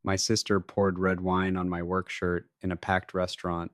My sister poured red wine on my work shirt in a packed restaurant,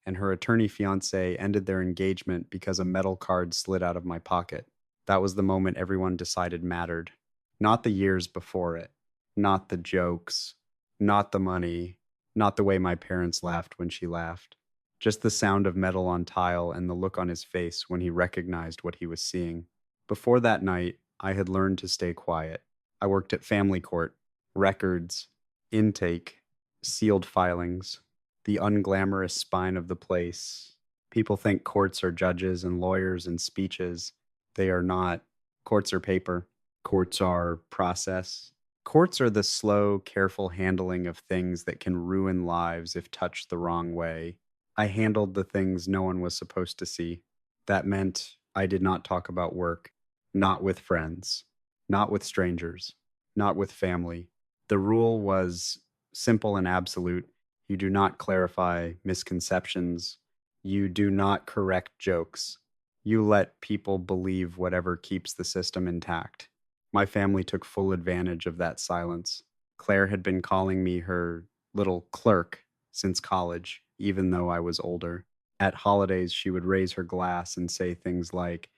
and her attorney fiancé ended their engagement because a metal card slid out of my pocket. That was the moment everyone decided mattered. Not the years before it, not the jokes, not the money, not the way my parents laughed when she laughed. Just the sound of metal on tile and the look on his face when he recognized what he was seeing. Before that night, I had learned to stay quiet. I worked at family court, records, intake, sealed filings, the unglamorous spine of the place. People think courts are judges and lawyers and speeches. They are not. Courts are paper. Courts are process. Courts are the slow, careful handling of things that can ruin lives if touched the wrong way. I handled the things no one was supposed to see. That meant I did not talk about work, not with friends, not with strangers, not with family. The rule was simple and absolute. You do not clarify misconceptions. You do not correct jokes. You let people believe whatever keeps the system intact. My family took full advantage of that silence. Claire had been calling me her little clerk since college, even though I was older. At holidays, she would raise her glass and say things like,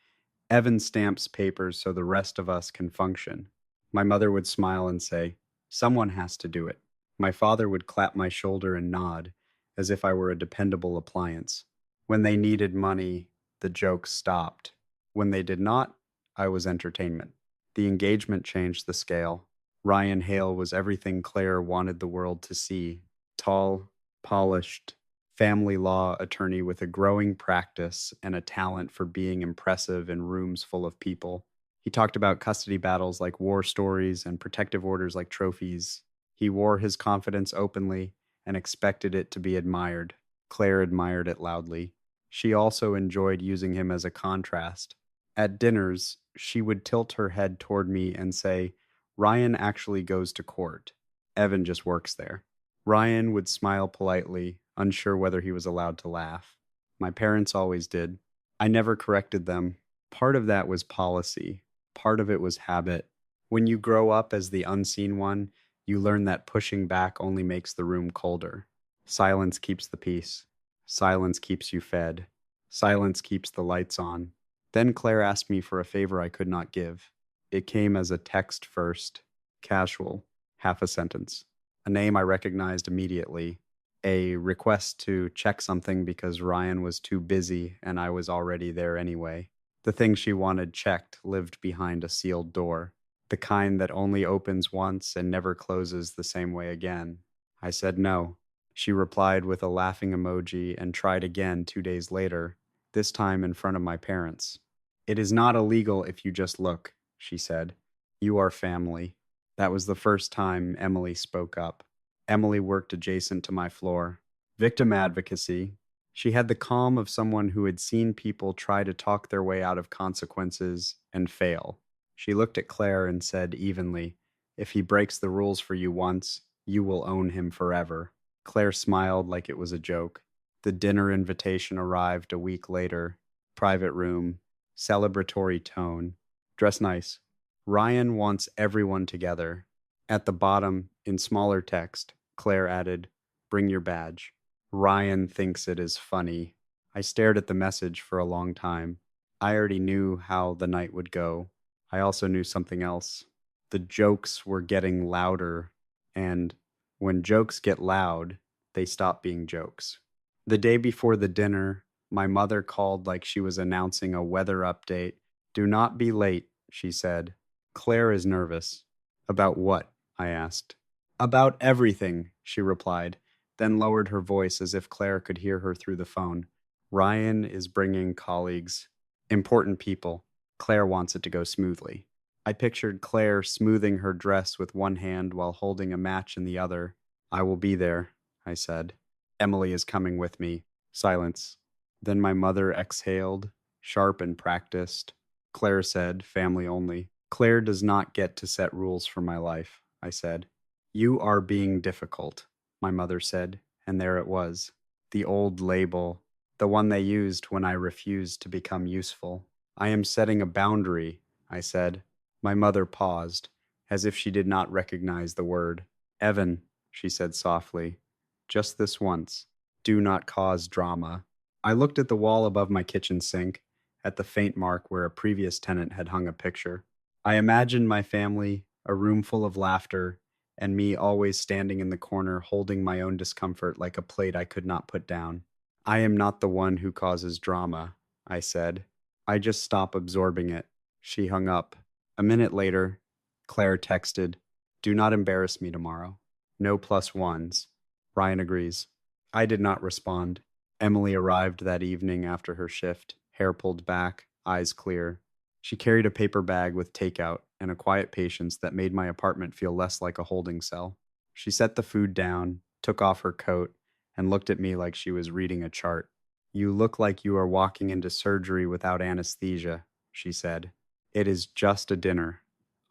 Evan stamps papers so the rest of us can function. My mother would smile and say, someone has to do it. My father would clap my shoulder and nod, as if I were a dependable appliance. When they needed money, the jokes stopped. When they did not, I was entertainment. The engagement changed the scale. Ryan Hale was everything Claire wanted the world to see. Tall, polished, family law attorney with a growing practice and a talent for being impressive in rooms full of people. He talked about custody battles like war stories and protective orders like trophies. He wore his confidence openly and expected it to be admired. Claire admired it loudly. She also enjoyed using him as a contrast. At dinners, she would tilt her head toward me and say, Ryan actually goes to court. Evan just works there. Ryan would smile politely, unsure whether he was allowed to laugh. My parents always did. I never corrected them. Part of that was policy. Part of it was habit. When you grow up as the unseen one, you learn that pushing back only makes the room colder. Silence keeps the peace. Silence keeps you fed. Silence keeps the lights on. Then Claire asked me for a favor I could not give. It came as a text first, casual, half a sentence. A name I recognized immediately. A request to check something because Ryan was too busy and I was already there anyway. The thing she wanted checked lived behind a sealed door, the kind that only opens once and never closes the same way again. I said no. She replied with a laughing emoji and tried again 2 days later, this time in front of my parents. It is not illegal if you just look, she said. You are family. That was the first time Emily spoke up. Emily worked adjacent to my floor. Victim advocacy. She had the calm of someone who had seen people try to talk their way out of consequences and fail. She looked at Claire and said evenly, if he breaks the rules for you once, you will own him forever. Claire smiled like it was a joke. The dinner invitation arrived a week later. Private room, celebratory tone. Dress nice. Ryan wants everyone together. At the bottom, in smaller text, Claire added, bring your badge. Ryan thinks it is funny. I stared at the message for a long time. I already knew how the night would go. I also knew something else. The jokes were getting louder, and when jokes get loud, they stop being jokes. The day before the dinner, my mother called like she was announcing a weather update. Do not be late, she said. Claire is nervous. About what? I asked. About everything, she replied, then lowered her voice as if Claire could hear her through the phone. Ryan is bringing colleagues, important people. Claire wants it to go smoothly. I pictured Claire smoothing her dress with one hand while holding a match in the other. I will be there, I said. Emily is coming with me. Silence. Then my mother exhaled, sharp and practiced. Claire said, family only. Claire does not get to set rules for my life, I said. You are being difficult, my mother said, and there it was. The old label, the one they used when I refused to become useful. I am setting a boundary, I said. My mother paused, as if she did not recognize the word. Evan, she said softly. Just this once. Do not cause drama. I looked at the wall above my kitchen sink, at the faint mark where a previous tenant had hung a picture. I imagined my family, a room full of laughter, and me always standing in the corner holding my own discomfort like a plate I could not put down. I am not the one who causes drama, I said. I just stop absorbing it. She hung up. A minute later, Claire texted, Do not embarrass me tomorrow. No plus ones. Ryan agrees. I did not respond. Emily arrived that evening after her shift, hair pulled back, eyes clear. She carried a paper bag with takeout and a quiet patience that made my apartment feel less like a holding cell. She set the food down, took off her coat, and looked at me like she was reading a chart. You look like you are walking into surgery without anesthesia, she said. It is just a dinner,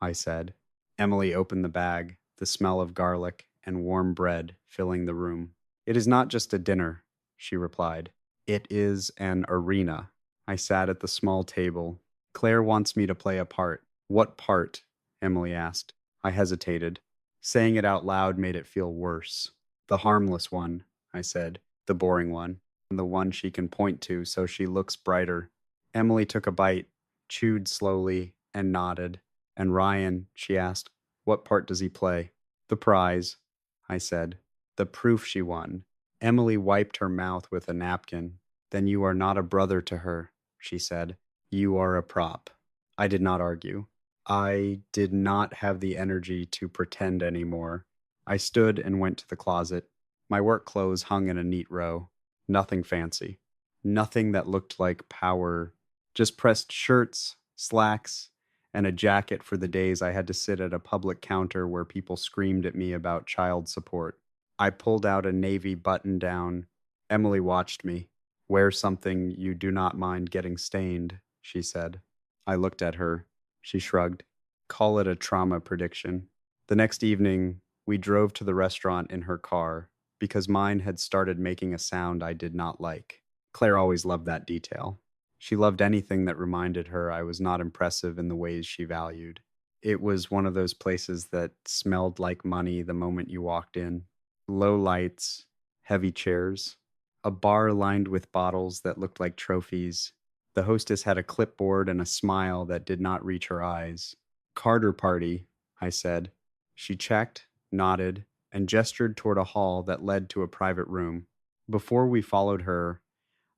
I said. Emily opened the bag, the smell of garlic and warm bread filling the room. It is not just a dinner, she replied. It is an arena. I sat at the small table. Claire wants me to play a part. What part? Emily asked. I hesitated. Saying it out loud made it feel worse. The harmless one, I said. The boring one. And the one she can point to so she looks brighter. Emily took a bite, chewed slowly, and nodded. And Ryan, she asked, what part does he play? The prize, I said. The proof she won. Emily wiped her mouth with a napkin. Then you are not a brother to her, she said. You are a prop. I did not argue. I did not have the energy to pretend anymore. I stood and went to the closet. My work clothes hung in a neat row. Nothing fancy. Nothing that looked like power. Just pressed shirts, slacks, and a jacket for the days I had to sit at a public counter where people screamed at me about child support. I pulled out a navy button-down. Emily watched me. Wear something you do not mind getting stained, she said. I looked at her. She shrugged. Call it a trauma prediction. The next evening, we drove to the restaurant in her car because mine had started making a sound I did not like. Claire always loved that detail. She loved anything that reminded her I was not impressive in the ways she valued. It was one of those places that smelled like money the moment you walked in. Low lights, heavy chairs, a bar lined with bottles that looked like trophies. The hostess had a clipboard and a smile that did not reach her eyes. Carter party, I said. She checked, nodded, and gestured toward a hall that led to a private room. Before we followed her,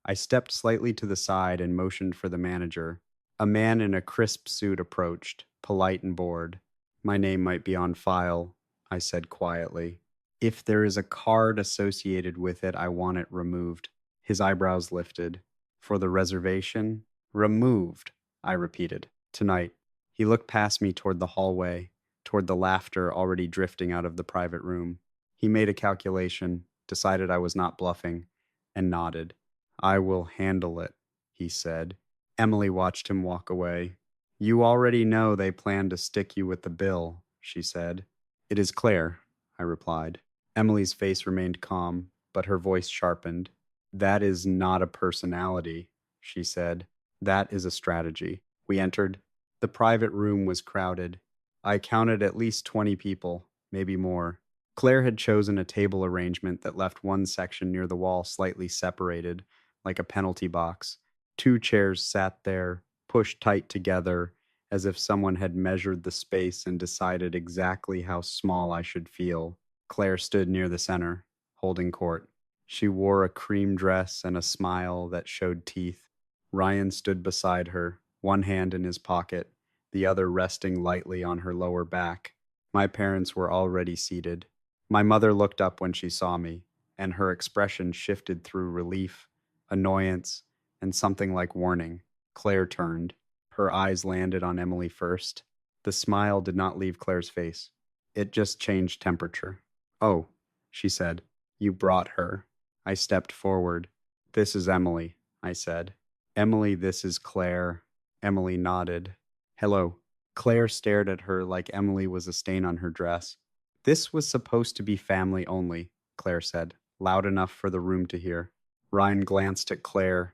I stepped slightly to the side and motioned for the manager. A man in a crisp suit approached, polite and bored. My name might be on file, I said quietly. If there is a card associated with it, I want it removed. His eyebrows lifted. For the reservation? Removed, I repeated. Tonight. He looked past me toward the hallway, toward the laughter already drifting out of the private room. He made a calculation, decided I was not bluffing, and nodded. I will handle it, he said. Emily watched him walk away. You already know they plan to stick you with the bill, she said. It is Claire, I replied. Emily's face remained calm, but her voice sharpened. That is not a personality, she said. That is a strategy. We entered. The private room was crowded. I counted at least 20 people, maybe more. Claire had chosen a table arrangement that left one section near the wall slightly separated, like a penalty box. 2 chairs sat there, pushed tight together, as if someone had measured the space and decided exactly how small I should feel. Claire stood near the center, holding court. She wore a cream dress and a smile that showed teeth. Ryan stood beside her, one hand in his pocket, the other resting lightly on her lower back. My parents were already seated. My mother looked up when she saw me, and her expression shifted through relief, annoyance, and something like warning. Claire turned. Her eyes landed on Emily first. The smile did not leave Claire's face. It just changed temperature. Oh, she said. You brought her. I stepped forward. This is Emily, I said. Emily, this is Claire. Emily nodded. Hello. Claire stared at her like Emily was a stain on her dress. This was supposed to be family only, Claire said, loud enough for the room to hear. Ryan glanced at Claire,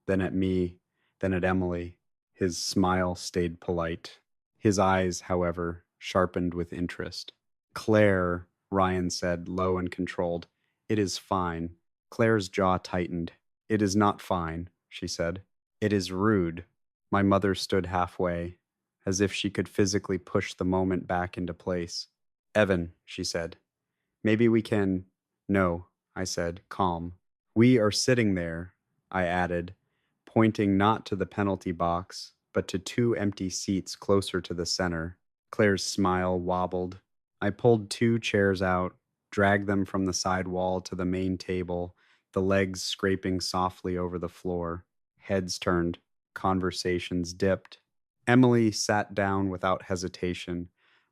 then at me, then at Emily. His smile stayed polite. His eyes, however, sharpened with interest. Claire, Ryan said, low and controlled. It is fine. Claire's jaw tightened. It is not fine, she said. It is rude. My mother stood halfway, as if she could physically push the moment back into place. Evan, she said, maybe we can. No, I said, calm. We are sitting there, I added, pointing not to the penalty box, but to two empty seats closer to the center. Claire's smile wobbled. I pulled two chairs out, dragged them from the side wall to the main table, the legs scraping softly over the floor. Heads turned, conversations dipped. Emily sat down without hesitation,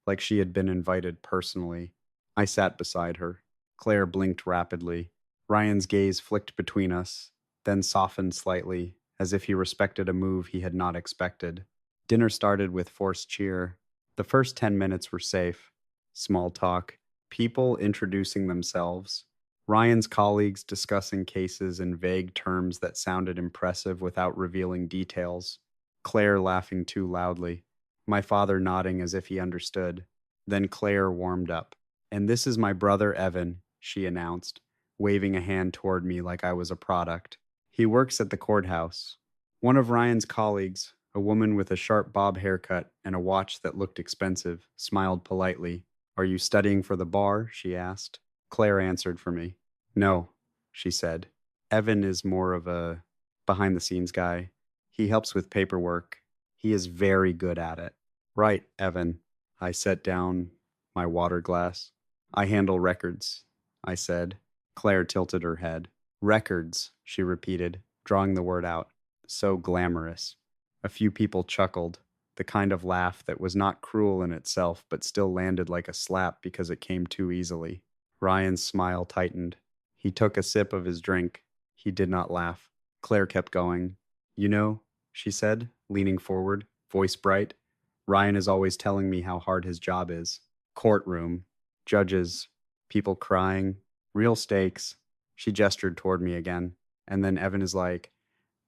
like she had been invited personally. I sat beside her. Claire blinked rapidly. Ryan's gaze flicked between us, then softened slightly, as if he respected a move he had not expected. Dinner started with forced cheer. The first 10 minutes were safe. Small talk, people introducing themselves, Ryan's colleagues discussing cases in vague terms that sounded impressive without revealing details, Claire laughing too loudly, my father nodding as if he understood. Then Claire warmed up. And this is my brother Evan, she announced, waving a hand toward me like I was a product. He works at the courthouse. One of Ryan's colleagues, a woman with a sharp bob haircut and a watch that looked expensive, smiled politely. Are you studying for the bar? She asked. Claire answered for me. No, she said. Evan is more of a behind-the-scenes guy. He helps with paperwork. He is very good at it. Right, Evan. I set down my water glass. I handle records, I said. Claire tilted her head. Records, she repeated, drawing the word out. So glamorous. A few people chuckled, the kind of laugh that was not cruel in itself but still landed like a slap because it came too easily. Ryan's smile tightened. He took a sip of his drink. He did not laugh. Claire kept going. You know, she said, leaning forward, voice bright, Ryan is always telling me how hard his job is. Courtroom, judges, people crying, real stakes. She gestured toward me again. And then Evan is like,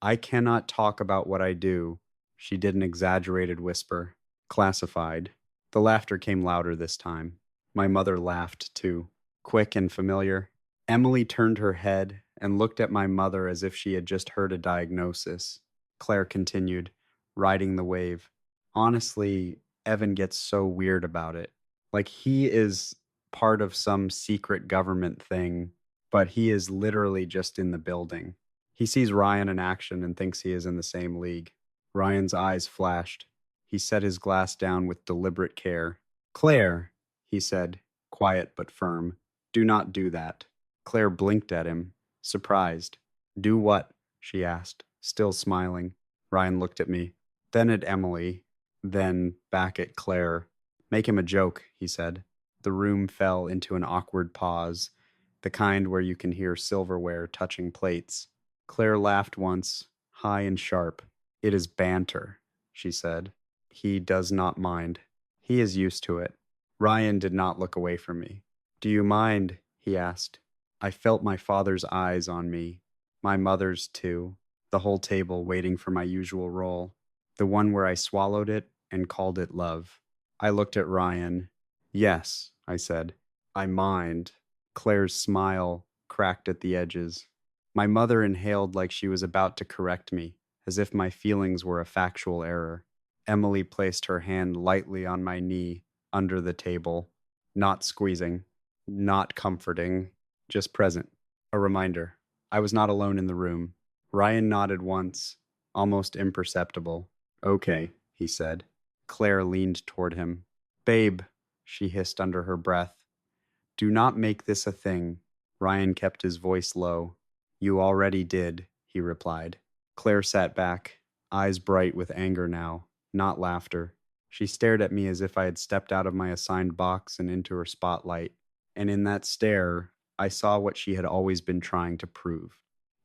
I cannot talk about what I do. She did an exaggerated whisper. Classified. The laughter came louder this time. My mother laughed too, quick and familiar. Emily turned her head and looked at my mother as if she had just heard a diagnosis. Claire continued, riding the wave. Honestly, Evan gets so weird about it. Like he is part of some secret government thing, but he is literally just in the building. He sees Ryan in action and thinks he is in the same league. Ryan's eyes flashed. He set his glass down with deliberate care. Claire, he said, quiet but firm, do not do that. Claire blinked at him, surprised. Do what? She asked, still smiling. Ryan looked at me, then at Emily, then back at Claire. Make him a joke, he said. The room fell into an awkward pause, the kind where you can hear silverware touching plates. Claire laughed once, high and sharp. It is banter, she said. He does not mind. He is used to it. Ryan did not look away from me. Do you mind? He asked. I felt my father's eyes on me, my mother's too, the whole table waiting for my usual role, the one where I swallowed it and called it love. I looked at Ryan. Yes, I said. I mind. Claire's smile cracked at the edges. My mother inhaled like she was about to correct me, as if my feelings were a factual error. Emily placed her hand lightly on my knee, under the table, not squeezing, not comforting, just present. A reminder. I was not alone in the room. Ryan nodded once, almost imperceptible. Okay, he said. Claire leaned toward him. Babe, she hissed under her breath. Do not make this a thing. Ryan kept his voice low. You already did, he replied. Claire sat back, eyes bright with anger now, not laughter. She stared at me as if I had stepped out of my assigned box and into her spotlight. And in that stare, I saw what she had always been trying to prove.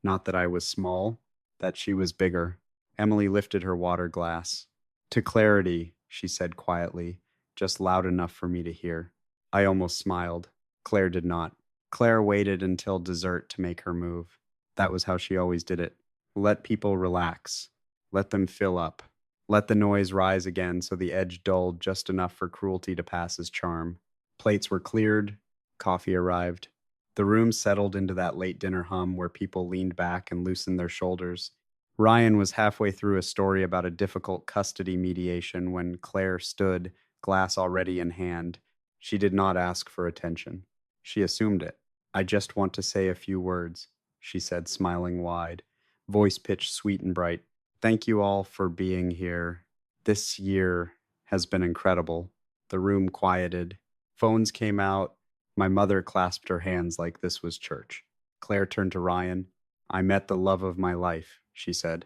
Not that I was small, that she was bigger. Emily lifted her water glass. To clarity, she said quietly, just loud enough for me to hear. I almost smiled. Claire did not. Claire waited until dessert to make her move. That was how she always did it. Let people relax. Let them fill up. Let the noise rise again so the edge dulled just enough for cruelty to pass as charm. Plates were cleared, Coffee arrived. The room settled into that late dinner hum where people leaned back and loosened their shoulders. Ryan was halfway through a story about a difficult custody mediation when Claire stood, glass already in hand. She did not ask for attention. She assumed it. "I just want to say a few words," she said, smiling wide, voice pitched sweet and bright. "Thank you all for being here. This year has been incredible." The room quieted. Phones came out. My mother clasped her hands like this was church. Claire turned to Ryan. "I met the love of my life," she said.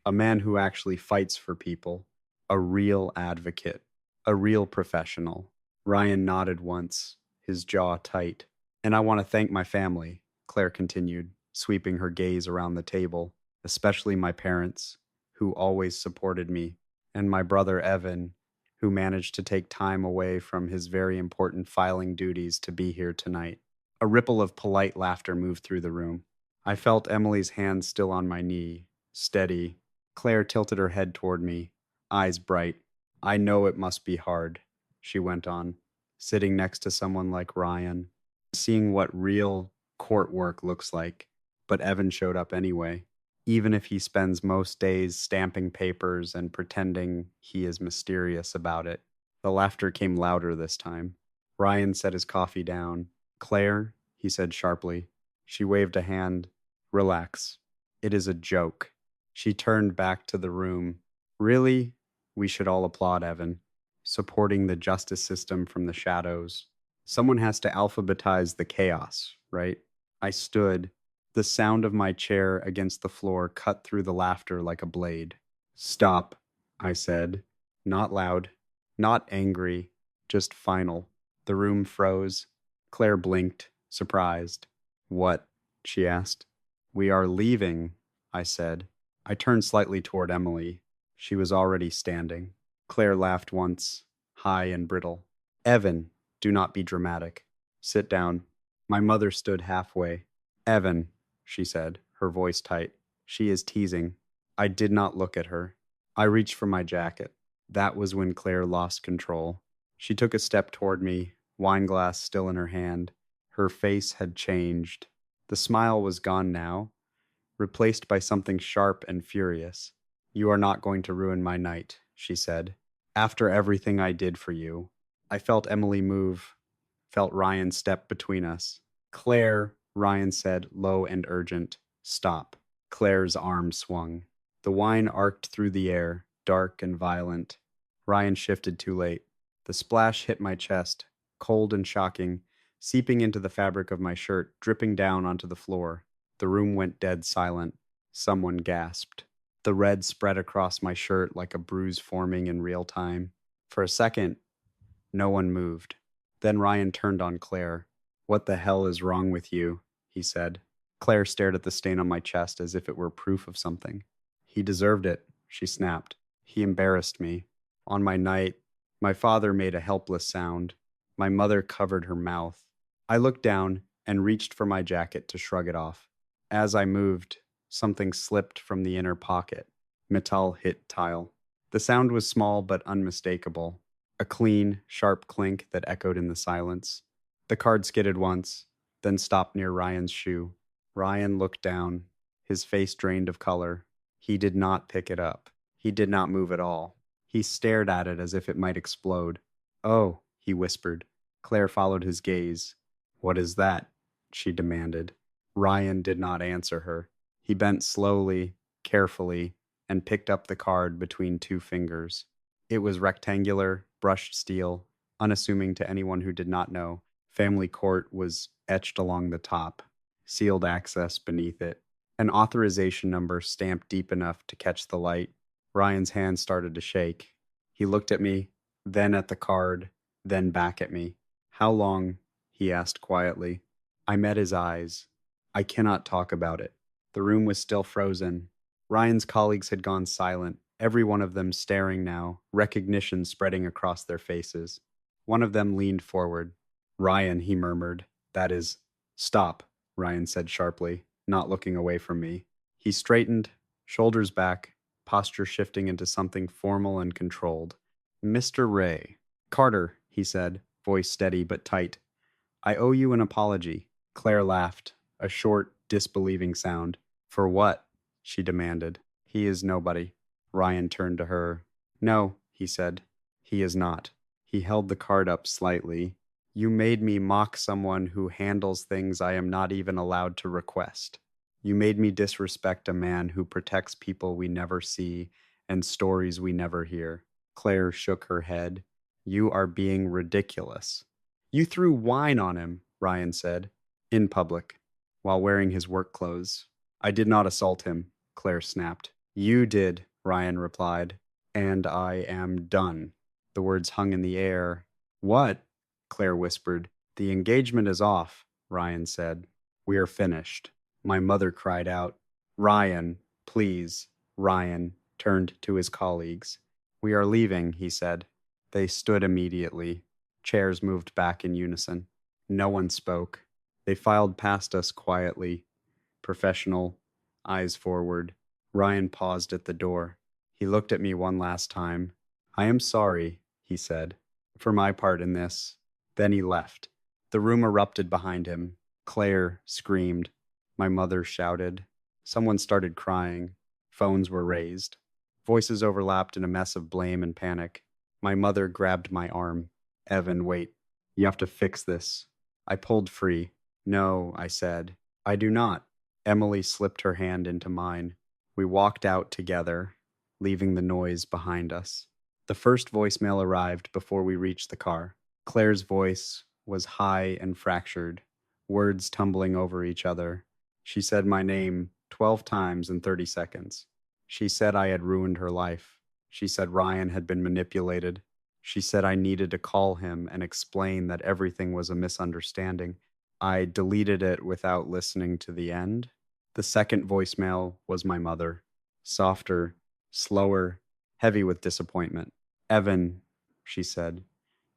"A man who actually fights for people. A real advocate. A real professional." Ryan nodded once, his jaw tight. "And I want to thank my family," Claire continued, sweeping her gaze around the table, "especially my parents, who always supported me, and my brother Evan, who managed to take time away from his very important filing duties to be here tonight." A ripple of polite laughter moved through the room. I felt Emily's hand still on my knee, steady. Claire tilted her head toward me, eyes bright. "I know it must be hard," she went on, "sitting next to someone like Ryan, seeing what real court work looks like. But Evan showed up anyway, even if he spends most days stamping papers and pretending he is mysterious about it." The laughter came louder this time. Ryan set his coffee down. "Claire," he said sharply. She waved a hand. "Relax. It is a joke." She turned back to the room. "Really? We should all applaud Evan. Supporting the justice system from the shadows. Someone has to alphabetize the chaos, right?" I stood. The sound of my chair against the floor cut through the laughter like a blade. "Stop," I said. Not loud, not angry, just final. The room froze. Claire blinked, surprised. "What?" she asked. "We are leaving," I said. I turned slightly toward Emily. She was already standing. Claire laughed once, high and brittle. "Evan, do not be dramatic. Sit down." My mother stood halfway. "Evan," she said, her voice tight. "She is teasing." I did not look at her. I reached for my jacket. That was when Claire lost control. She took a step toward me, wineglass still in her hand. Her face had changed. The smile was gone now, replaced by something sharp and furious. "You are not going to ruin my night," she said. "After everything I did for you." I felt Emily move, felt Ryan step between us. "Claire," Ryan said, low and urgent. "Stop." Claire's arm swung. The wine arced through the air, dark and violent. Ryan shifted too late. The splash hit my chest, cold and shocking, seeping into the fabric of my shirt, dripping down onto the floor. The room went dead silent. Someone gasped. The red spread across my shirt like a bruise forming in real time. For a second, no one moved. Then Ryan turned on Claire. "What the hell is wrong with you?" he said. Claire stared at the stain on my chest as if it were proof of something. "He deserved it," she snapped. "He embarrassed me. On my night, my father made a helpless sound. My mother covered her mouth." I looked down and reached for my jacket to shrug it off. As I moved, something slipped from the inner pocket. Metal hit tile. The sound was small but unmistakable. A clean, sharp clink that echoed in the silence. The card skidded once, then stopped near Ryan's shoe. Ryan looked down, his face drained of color. He did not pick it up. He did not move at all. He stared at it as if it might explode. "Oh," he whispered. Claire followed his gaze. "What is that?" she demanded. Ryan did not answer her. He bent slowly, carefully, and picked up the card between two fingers. It was rectangular, brushed steel, unassuming to anyone who did not know. Family Court was etched along the top, sealed access beneath it. An authorization number stamped deep enough to catch the light. Ryan's hand started to shake. He looked at me, then at the card, then back at me. "How long?" he asked quietly. I met his eyes. "I cannot talk about it." The room was still frozen. Ryan's colleagues had gone silent, every one of them staring now, recognition spreading across their faces. One of them leaned forward. "Ryan," he murmured. "That is—" "Stop," Ryan said sharply, not looking away from me. He straightened, shoulders back, posture shifting into something formal and controlled. "Mr. Ray." "Carter," he said, voice steady but tight. I owe you an apology. Claire laughed, a short, disbelieving sound. For what? She demanded. He is nobody. Ryan turned to her. No, he said. He is not. He held the card up slightly. You made me mock someone who handles things I am not even allowed to request. You made me disrespect a man who protects people we never see and stories we never hear. Claire shook her head. You are being ridiculous. You threw wine on him, Ryan said, in public, while wearing his work clothes. I did not assault him, Claire snapped. You did, Ryan replied, and I am done. The words hung in the air. What? Claire whispered. The engagement is off, Ryan said. We are finished. My mother cried out. Ryan, please. Ryan turned to his colleagues. We are leaving, he said. They stood immediately. Chairs moved back in unison. No one spoke. They filed past us quietly, professional, eyes forward. Ryan paused at the door. He looked at me one last time. I am sorry, he said, for my part in this. Then he left. The room erupted behind him. Claire screamed. My mother shouted. Someone started crying. Phones were raised. Voices overlapped in a mess of blame and panic. My mother grabbed my arm. Evan, wait. You have to fix this. I pulled free. No, I said. I do not. Emily slipped her hand into mine. We walked out together, leaving the noise behind us. The first voicemail arrived before we reached the car. Claire's voice was high and fractured, words tumbling over each other. She said my name 12 times in 30 seconds. She said I had ruined her life. She said Ryan had been manipulated. She said I needed to call him and explain that everything was a misunderstanding. I deleted it without listening to the end. The second voicemail was my mother. Softer, slower, heavy with disappointment. Evan, she said,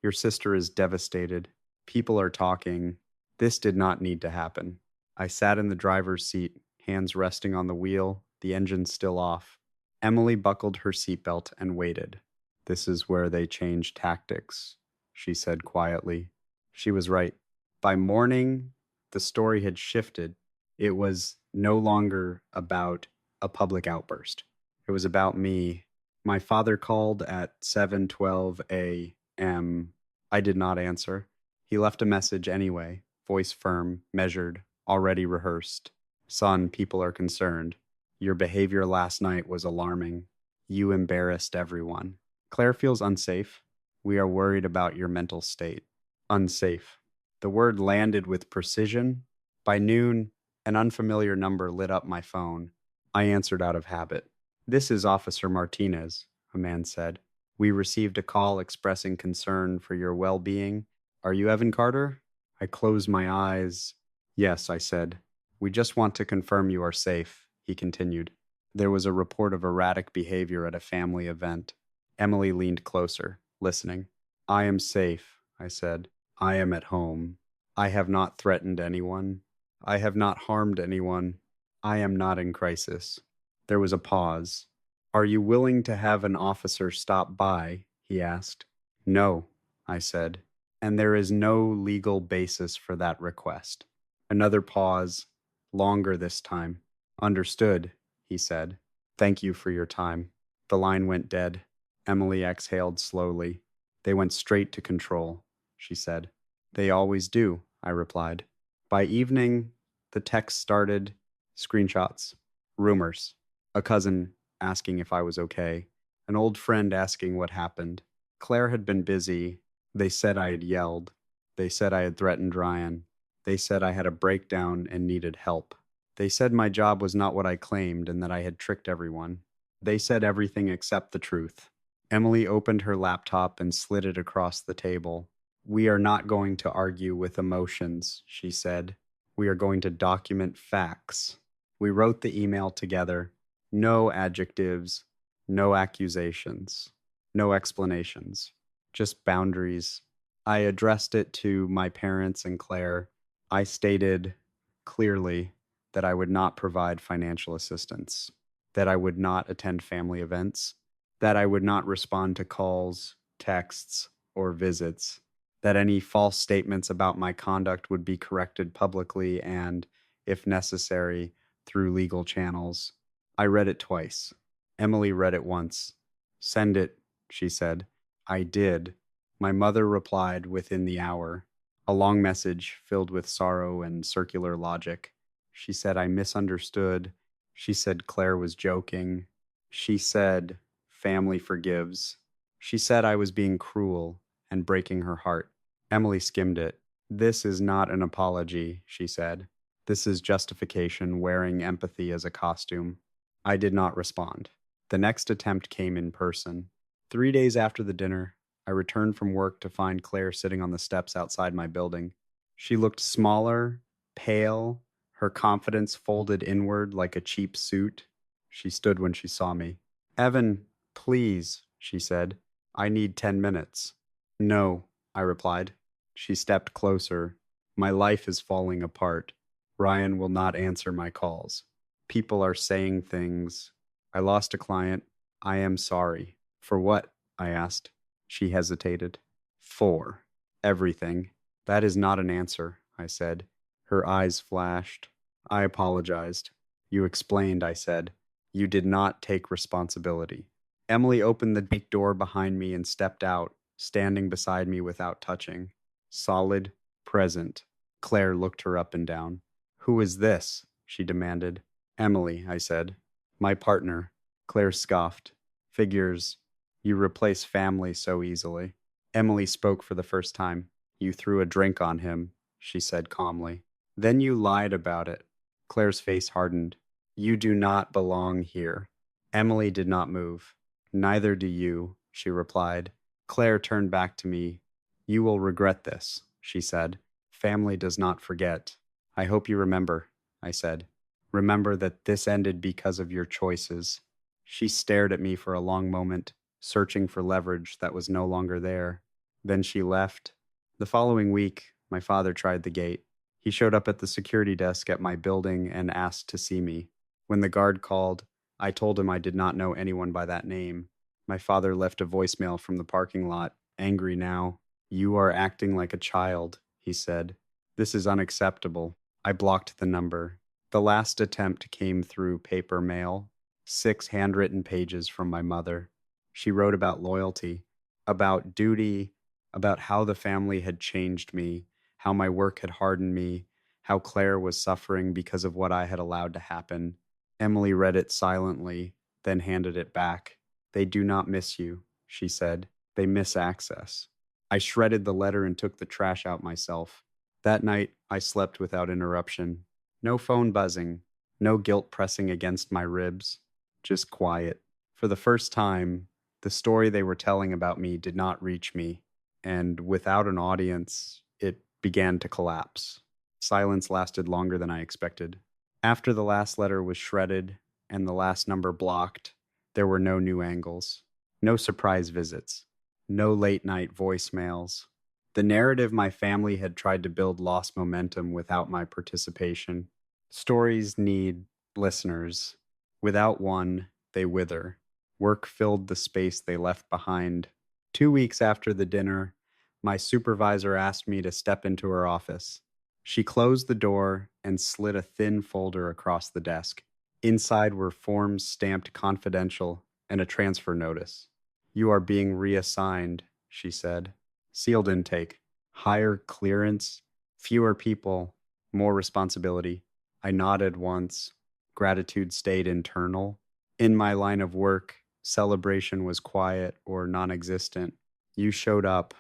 your sister is devastated. People are talking. This did not need to happen. I sat in the driver's seat, hands resting on the wheel, the engine still off. Emily buckled her seatbelt and waited. This is where they change tactics, she said quietly. She was right. By morning, the story had shifted. It was no longer about a public outburst. It was about me. My father called at 7:12 a.m. I did not answer. He left a message anyway, voice firm, measured, already rehearsed. Son, people are concerned. Your behavior last night was alarming. You embarrassed everyone. Claire feels unsafe. We are worried about your mental state. Unsafe. The word landed with precision. By noon, an unfamiliar number lit up my phone. I answered out of habit. This is Officer Martinez, a man said. We received a call expressing concern for your well-being. Are you Evan Carter? I closed my eyes. Yes, I said. We just want to confirm you are safe, he continued. There was a report of erratic behavior at a family event. Emily leaned closer, listening. I am safe, I said. I am at home. I have not threatened anyone. I have not harmed anyone. I am not in crisis. There was a pause. Are you willing to have an officer stop by? He asked. No, I said. And there is no legal basis for that request. Another pause, longer this time. Understood, he said. Thank you for your time. The line went dead. Emily exhaled slowly. They went straight to control, she said. They always do, I replied. By evening, the text started, screenshots, rumors, a cousin asking if I was okay, an old friend asking what happened. Claire had been busy. They said I had yelled. They said I had threatened Ryan. They said I had a breakdown and needed help. They said my job was not what I claimed and that I had tricked everyone. They said everything except the truth. Emily opened her laptop and slid it across the table. We are not going to argue with emotions, she said. We are going to document facts. We wrote the email together. No adjectives, no accusations, no explanations, just boundaries. I addressed it to my parents and Claire. I stated clearly that I would not provide financial assistance, that I would not attend family events, that I would not respond to calls, texts, or visits, that any false statements about my conduct would be corrected publicly and, if necessary, through legal channels. I read it twice. Emily read it once. "Send it," she said. I did. My mother replied within the hour. A long message filled with sorrow and circular logic. She said I misunderstood. She said Claire was joking. She said family forgives. She said I was being cruel and breaking her heart. Emily skimmed it. "This is not an apology," she said. "This is justification wearing empathy as a costume." I did not respond. The next attempt came in person. 3 days after the dinner, I returned from work to find Claire sitting on the steps outside my building. She looked smaller, pale, her confidence folded inward like a cheap suit. She stood when she saw me. "Evan, please," she said. "I need 10 minutes. "No," I replied. She stepped closer. "My life is falling apart. Ryan will not answer my calls. People are saying things. I lost a client. I am sorry." "For what?" I asked. She hesitated. "For everything." "That is not an answer," I said. Her eyes flashed. I apologized. "You explained," I said. "You did not take responsibility." Emily opened the big door behind me and stepped out, standing beside me without touching. Solid, present. Claire looked her up and down. "Who is this?" she demanded. "Emily," I said. "My partner." Claire scoffed. "Figures. You replace family so easily." Emily spoke for the first time. "You threw a drink on him," she said calmly. "Then you lied about it." Claire's face hardened. "You do not belong here." Emily did not move. "Neither do you," she replied. Claire turned back to me. "You will regret this," she said. "Family does not forget." "I hope you remember," I said. "Remember that this ended because of your choices." She stared at me for a long moment, searching for leverage that was no longer there. Then she left. The following week, my father tried the gate. He showed up at the security desk at my building and asked to see me. When the guard called, I told him I did not know anyone by that name. My father left a voicemail from the parking lot, angry now. "You are acting like a child," he said. "This is unacceptable." I blocked the number. The last attempt came through paper mail. 6 handwritten pages from my mother. She wrote about loyalty, about duty, about how the family had changed me, how my work had hardened me, how Claire was suffering because of what I had allowed to happen. Emily read it silently, then handed it back. "They do not miss you," she said. "They miss access." I shredded the letter and took the trash out myself. That night, I slept without interruption. No phone buzzing, no guilt pressing against my ribs, just quiet. For the first time, the story they were telling about me did not reach me, and without an audience, it began to collapse. Silence lasted longer than I expected. After the last letter was shredded and the last number blocked, there were no new angles, no surprise visits, no late-night voicemails. The narrative my family had tried to build lost momentum without my participation. Stories need listeners. Without one, they wither. Work filled the space they left behind. 2 weeks after the dinner, my supervisor asked me to step into her office. She closed the door and slid a thin folder across the desk. Inside were forms stamped confidential and a transfer notice. "You are being reassigned," she said. "Sealed intake. Higher clearance. Fewer people. More responsibility." I nodded once. Gratitude stayed internal. In my line of work, celebration was quiet or non-existent. You showed up.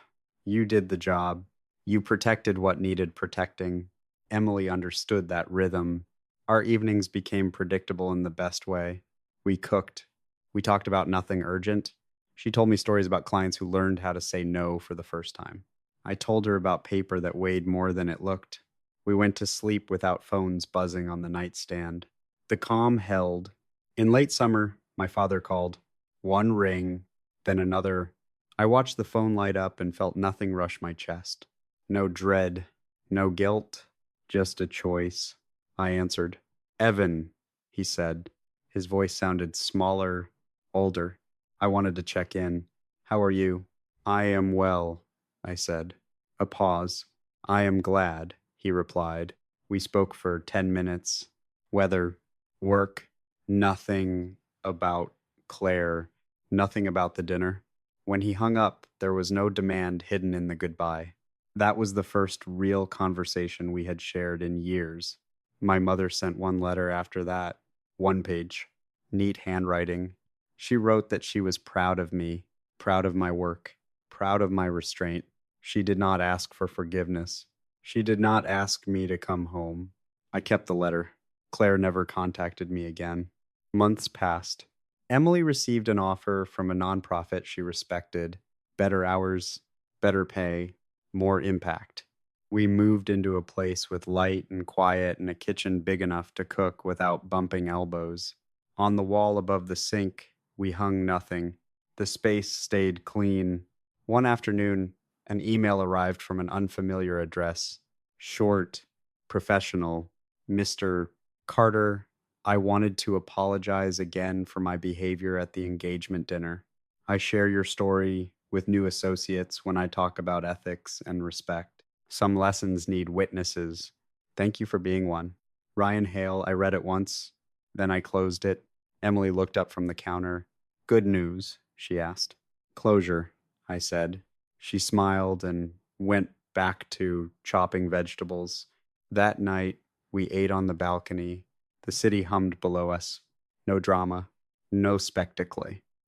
You did the job. You protected what needed protecting. Emily understood that rhythm. Our evenings became predictable in the best way. We cooked. We talked about nothing urgent. She told me stories about clients who learned how to say no for the first time. I told her about paper that weighed more than it looked. We went to sleep without phones buzzing on the nightstand. The calm held. In late summer, my father called. One ring, then another. I watched the phone light up and felt nothing rush my chest. No dread, no guilt, just a choice. I answered. "Evan," he said. His voice sounded smaller, older. I wanted to check in. "How are you?" "I am well," I said. A pause. "I am glad," he replied. We spoke for 10 minutes. Weather, work, nothing about Claire, nothing about the dinner. When he hung up, there was no demand hidden in the goodbye. That was the first real conversation we had shared in years. My mother sent one letter after that, one page, neat handwriting. She wrote that she was proud of me, proud of my work, proud of my restraint. She did not ask for forgiveness. She did not ask me to come home. I kept the letter. Claire never contacted me again. Months passed. Emily received an offer from a nonprofit she respected: better hours, better pay, more impact. We moved into a place with light and quiet and a kitchen big enough to cook without bumping elbows. On the wall above the sink, we hung nothing. The space stayed clean. One afternoon, an email arrived from an unfamiliar address. Short, professional, Mr. Carter, I wanted to apologize again for my behavior at the engagement dinner. I share your story with new associates when I talk about ethics and respect. Some lessons need witnesses. Thank you for being one. Ryan Hale, I read it once, then I closed it. Emily looked up from the counter. Good news, she asked. Closure, I said. She smiled and went back to chopping vegetables. That night, we ate on the balcony. The city hummed below us. No drama, no spectacle,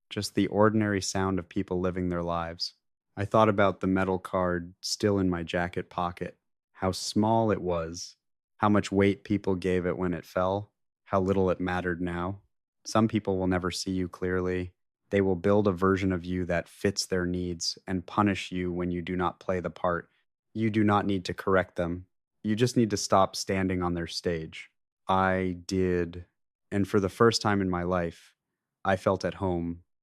just the ordinary sound of people living their lives. I thought about the metal card still in my jacket pocket, how small it was, how much weight people gave it when it fell, how little it mattered now. Some people will never see you clearly. They will build a version of you that fits their needs and punish you when you do not play the part. You do not need to correct them. You just need to stop standing on their stage. I did, and for the first time in my life, I felt at home